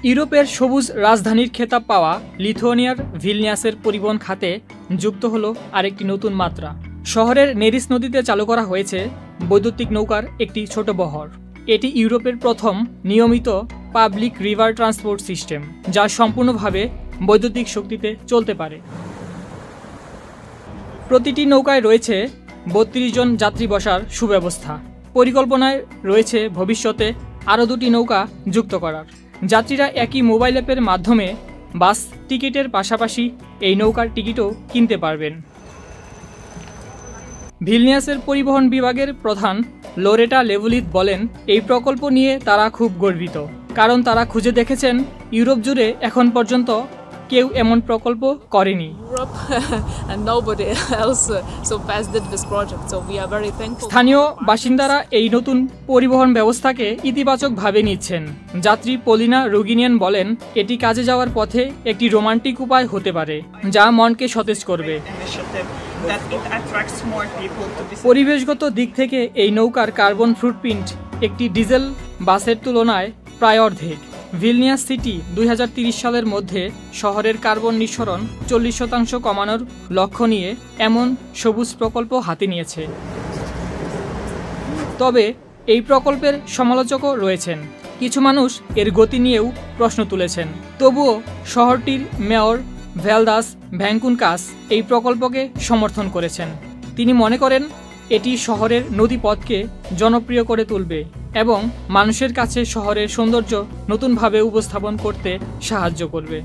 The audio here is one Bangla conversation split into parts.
ইউরোপের সবুজ রাজধানীর খেতাব পাওয়া লিথুয়ানিয়ার ভিলনিয়াসের পরিবহন খাতে যুক্ত হলো আরেকটি নতুন মাত্রা। শহরের নেরিস নদীতে চালু করা হয়েছে বৈদ্যুতিক নৌকার একটি ছোট বহর। এটি ইউরোপের প্রথম নিয়মিত পাবলিক রিভার ট্রান্সপোর্ট সিস্টেম, যা সম্পূর্ণভাবে বৈদ্যুতিক শক্তিতে চলতে পারে। প্রতিটি নৌকায় রয়েছে ৩২ জন যাত্রী বসার সুব্যবস্থা। পরিকল্পনায় রয়েছে ভবিষ্যতে আরও ২টি নৌকা যুক্ত করার। যাত্রীরা একই মোবাইল অ্যাপের মাধ্যমে বাস টিকিটের পাশাপাশি এই নৌকার টিকিটও কিনতে পারবেন। ভিলনিয়াসের পরিবহন বিভাগের প্রধান লোরেটা লেভুলিথ বলেন, এই প্রকল্প নিয়ে তারা খুব গর্বিত, কারণ তারা খুঁজে দেখেছেন ইউরোপ জুড়ে এখন পর্যন্ত কেউ এমন প্রকল্প করেনি। স্থানীয় বাসিন্দারা এই নতুন পরিবহন ব্যবস্থাকে ইতিবাচকভাবে নিচ্ছেন। যাত্রী পলিনা রুগিনিয়ান বলেন, এটি কাজে যাওয়ার পথে একটি রোমান্টিক উপায় হতে পারে, যা মনকে সতেজ করবে। পরিবেশগত দিক থেকে এই নৌকার কার্বন ফুটপ্রিন্ট একটি ডিজেল বাসের তুলনায় প্রায় অর্ধেক। ভিলনিয়াস সিটি ২০৩০ সালের মধ্যে শহরের কার্বন নিঃসরণ ৪০% কমানোর লক্ষ্য নিয়ে এমন সবুজ প্রকল্প হাতে নিয়েছে। তবে এই প্রকল্পের সমালোচকও রয়েছেন। কিছু মানুষ এর গতি নিয়েও প্রশ্ন তুলেছেন। তবুও শহরটির মেয়র ভ্যালদাস ভ্যাঙ্কুনকাস এই প্রকল্পকে সমর্থন করেছেন। তিনি মনে করেন এটি শহরের নদীপথকে জনপ্রিয় করে তুলবে এবং মানুষের কাছে শহরের সৌন্দর্য নতুনভাবে উপস্থাপন করতে সাহায্য করবে।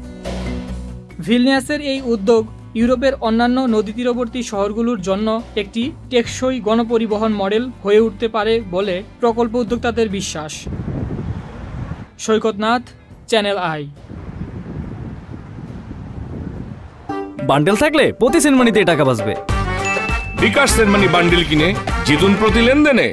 ভিলনিয়াসের এই উদ্যোগ ইউরোপের অন্যান্য নদী তীরবর্তী শহরগুলোর জন্য একটি টেকসই গণপরিবহন মডেল হয়ে উঠতে পারে বলে প্রকল্প উদ্যোক্তাদের বিশ্বাস। সৈকত নাথ, চ্যানেল আই। বান্ডেল থাকলে প্রতি সেনমানিতে টাকা বাঁচবে। বিকাশ সেনমানি বান্ডেল কিনে জিতুন প্রতি লেনদেনে।